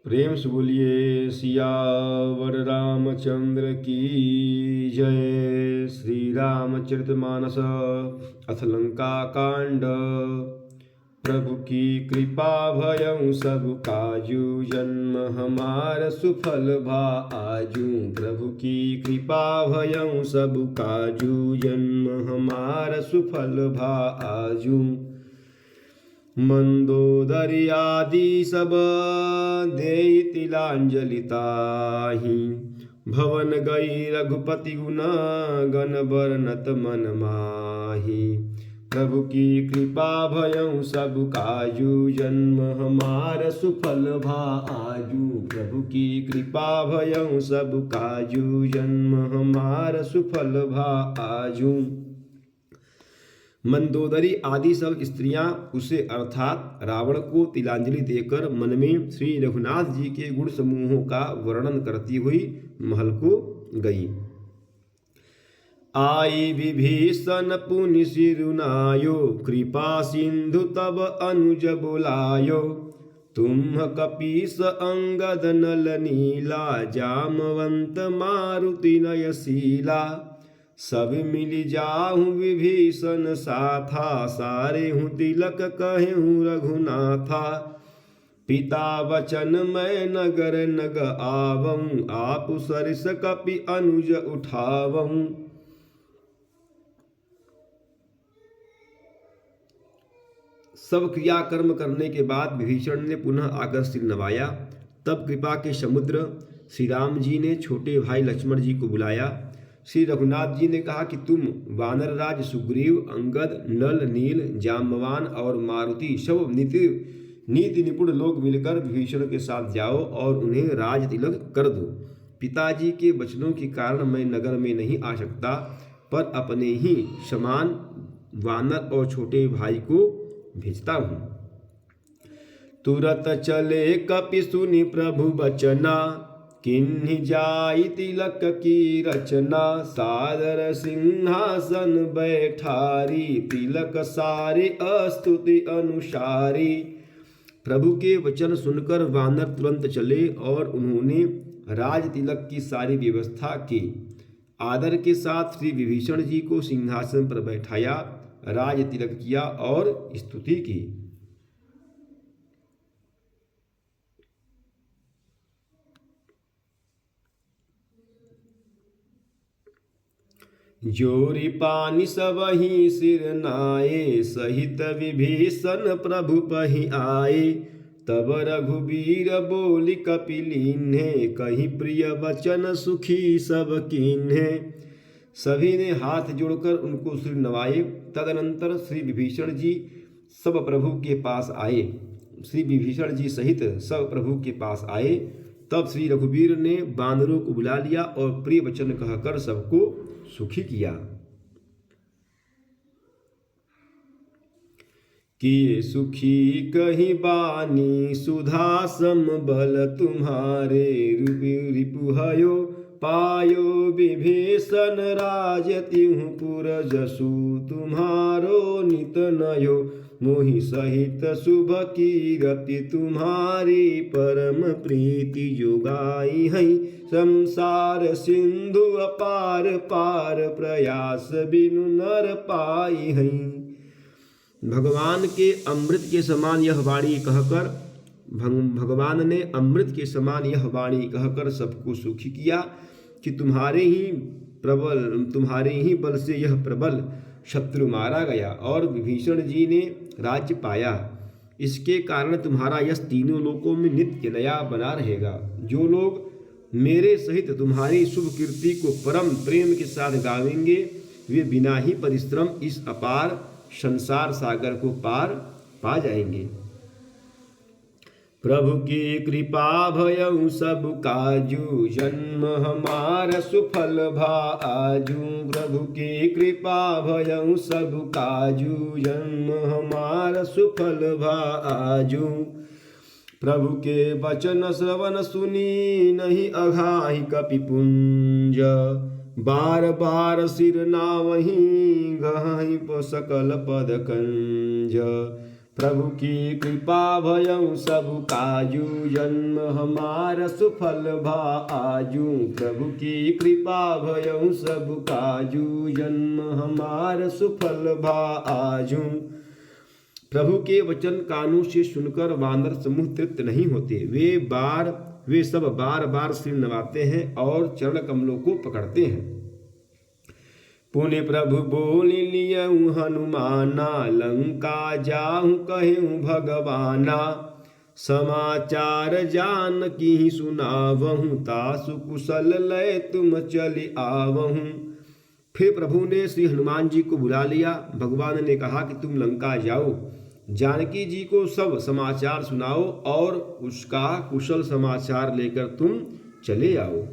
प्रेम से बोलिए सियावर रामचंद्र की जय। श्री रामचरितमानस अथ लंका कांड। प्रभु की कृपा भयउ सब काजू, जन्म हमार सुफल भा आजू। प्रभु की कृपा भयउ सब काजू, जन्म हमार सुफल भा आजू। मंदोदरी आदि सब देई तिलांजलि ताहि, भवन गई रघुपति गुण गण बरनत मन माहि। प्रभु की कृपा भयउ सब काजू, जन्म हमार सुफल भा आजू। प्रभु की कृपा भयउ सब काजू, जन्म हमार सुफल भा आजू। मंदोदरी आदि सब स्त्रियां उसे अर्थात रावण को तिलांजलि देकर मन में श्री रघुनाथ जी के गुण समूहों का वर्णन करती हुई महल को गई। आई विभीषण पुनि सिरुनायो, कृपा सिंधु तब अनुज बुलायो। तुम कपीस अंगद नल नीला, जामवंत मारुति नयशीला। सब मिल जाहूँ विभीषण साथा, सारे हूँ तिलक कहेहूँ रघुनाथा। पिता वचन मैं नगर नग आवऊँ, आप सरिस कपि अनुज उठावऊँ। सब क्रियाकर्म करने के बाद विभीषण ने पुनः आकर सिर नवाया। तब कृपा के समुद्र श्री राम जी ने छोटे भाई लक्ष्मण जी को बुलाया। श्री रघुनाथ जी ने कहा कि तुम वानरराज सुग्रीव, अंगद, नल, नील, जाम्बवान और मारुति सब नीति निपुण लोग मिलकर विभीषण के साथ जाओ और उन्हें राज तिलक कर दो। पिताजी के वचनों के कारण मैं नगर में नहीं आ सकता, पर अपने ही समान वानर और छोटे भाई को भेजता हूँ। तुरत चले कपि सुनि प्रभु बचना, किन्हि जाई तिलक की रचना। सादर सिंहासन बैठारी, तिलक सारे अस्तुति अनुसारी। प्रभु के वचन सुनकर वानर तुरंत चले और उन्होंने राज तिलक की सारी व्यवस्था की। आदर के साथ श्री विभीषण जी को सिंहासन पर बैठाया, राज तिलक किया और स्तुति की। जोरी पानी सबहि सिर नाये, सहित विभीषण प्रभु पहि आए। तब रघुबीर बोली कपिलीन्हे, कही प्रिय वचन सुखी सब कीन्हे। सभी ने हाथ जोड़कर उनको सिर नवाए। तदनंतर श्री विभीषण जी सब प्रभु के पास आए। श्री विभीषण जी सहित सब प्रभु के पास आए। तब श्री रघुबीर ने बानरों को बुला लिया और प्रिय वचन कहकर सबको सुखी किया। किए सुखी कही बानी, सुधा सम बल तुम्हारे। रिपुहयो पायो विभीषण राज, तिहु पुर जसु तुम्हारो नित नयो। मोहि सहित शुभ कीरति, तुम्हारी परम प्रीति जोगाई है। संसार सिंधु अपार पार, प्रयास बिनु नर पाई है। भगवान के अमृत के समान यह वाणी कहकर भगवान ने अमृत के समान यह वाणी कहकर सबको सुखी किया कि तुम्हारे ही बल से यह प्रबल शत्रु मारा गया और विभीषण जी ने राज्य पाया। इसके कारण तुम्हारा यश तीनों लोकों में नित्य नया बना रहेगा। जो लोग मेरे सहित तुम्हारी शुभ कीर्ति को परम प्रेम के साथ गावेंगे, वे बिना ही परिश्रम इस अपार संसार सागर को पार पा जाएंगे। प्रभु की कृपा भयउ सब काजू, जन्म हमार सुफल भा आजू। प्रभु की कृपा भयउ सब काजू, जन्म हमार सुफल भा आजू। प्रभु के वचन श्रवण सुनी, नहीं अघाहि कपिपुंज। बार बार सिर नावहि, गहहि सकल पद कंज। प्रभु की कृपा भयउ सब काजू, जन्म हमार सुफल भा आजू। प्रभु की कृपा भयउ सब काजू, जन्म हमार सुफल भा आजू। प्रभु के वचन कानों से सुनकर वानर समूह तृप्त नहीं होते। वे सब बार बार सिर नवाते हैं और चरण कमलों को पकड़ते हैं। पुण्य प्रभु बोल लियऊ हनुमाना, लंका जाहू कहूँ भगवाना। समाचार जान की सुनावहूँ, तासु कुशल लय तुम चली आवहूँ। फिर प्रभु ने श्री हनुमान जी को बुला लिया। भगवान ने कहा कि तुम लंका जाओ, जानकी जी को सब समाचार सुनाओ और उसका कुशल समाचार लेकर तुम चले आओ।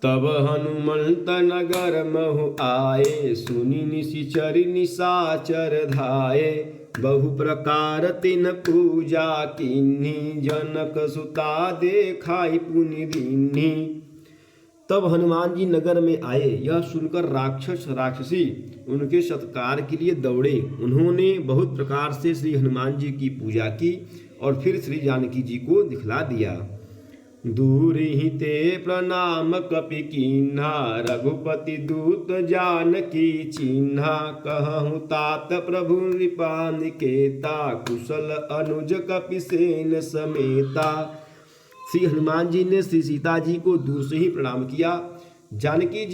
तब हनुमंत नगर महु आए, सुनि निशिचर निशाचर धाये। बहु प्रकार तिन पूजा कीन्ही, जनक सुता देखाई पुनि दीन्ही। तब हनुमान जी नगर में आए। यह सुनकर राक्षस राक्षसी उनके सत्कार के लिए दौड़े। उन्होंने बहुत प्रकार से श्री हनुमान जी की पूजा की और फिर श्री जानकी जी को दिखला दिया। दूर ही ते प्रणाम कपि कीन्हा, रघुपति दूत जानकी चिन्हा। कहूँ तात प्रभु नृपा निकेता, कुशल अनुज कपि सेन समेता। श्री हनुमान जी ने श्री सीता जी को दूर से ही प्रणाम किया। जानकी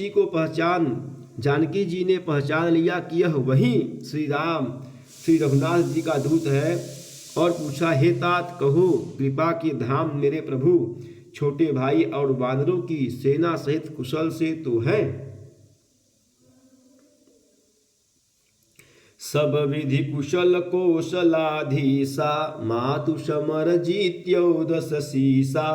जी ने पहचान लिया कि यह वही श्री रघुनाथ जी का दूत है और पूछा, हे तात कहो, कृपा के धाम मेरे प्रभु छोटे भाई और वानरों की सेना सहित कुशल से तो हैं? सब विधि कुशल कौशलाधीसा, मातु समर जीत्यो दस सीसा।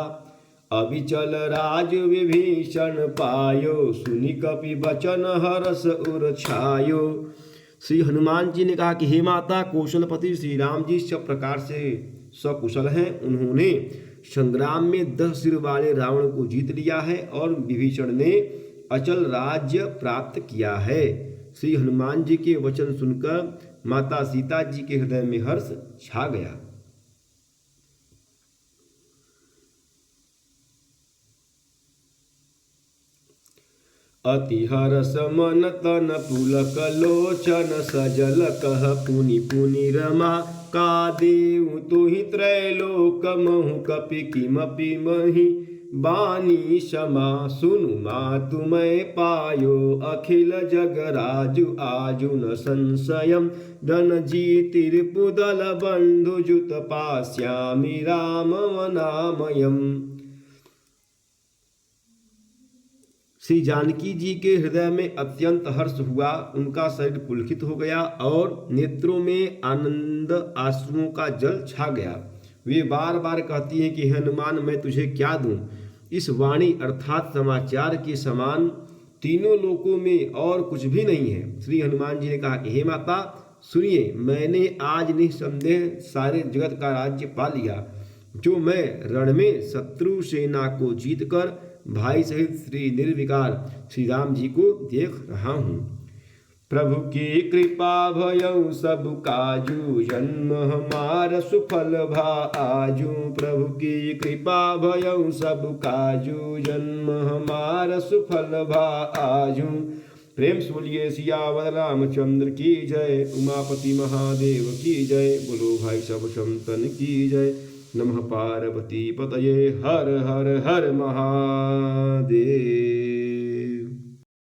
अविचल राज विभीषण पायो, सुनि कपि बचन हरस उर छायो। श्री हनुमान जी ने कहा कि हे माता, कौशलपति श्री राम जी सब प्रकार से सकुशल हैं। उन्होंने संग्राम में 10 सिर वाले रावण को जीत लिया है और विभीषण ने अचल राज्य प्राप्त किया है। श्री हनुमान जी के वचन सुनकर माता सीता जी के हृदय में हर्ष छा गया। अति हरस मन तन पुलक लोचन, सजल कह पुनि पुनि रमा। का देव तुहि त्रैलोक महु, कपि किमपि महि बानी क्षमा। सुनु मातु मैं पायो, अखिल जग राजु आजु न संशयम्। धन जीतिर्पुदल बंधु जुत पास्यामि राम वनामयम्। श्री जानकी जी के हृदय में अत्यंत हर्ष हुआ। उनका शरीर पुलकित हो गया और नेत्रों में आनंद आंसुओं का जल छा गया। वे बार बार कहती हैं कि हनुमान, मैं तुझे क्या दूं? इस वाणी अर्थात समाचार के समान तीनों लोकों में और कुछ भी नहीं है। श्री हनुमान जी ने कहा कि हे माता सुनिए, मैंने आज निसंदेह सारे जगत का राज्य पा लिया, जो मैं रण में शत्रु सेना को जीतकर भाई सहित श्री निर्विकार श्री राम जी को देख रहा हूँ। प्रभु की कृपा भयउ सब काजू, जन्म हमार सुफल भा आजू। प्रभु की कृपा भयउ सब काजू, जन्म हमार सुफल भा आजू। प्रेम से बोलिए सियावर रामचंद्र की जय, उमापति महादेव की जय। बोलो भाई सब संतन की जय। नमः पार्वती पतये, हर हर हर महादेव।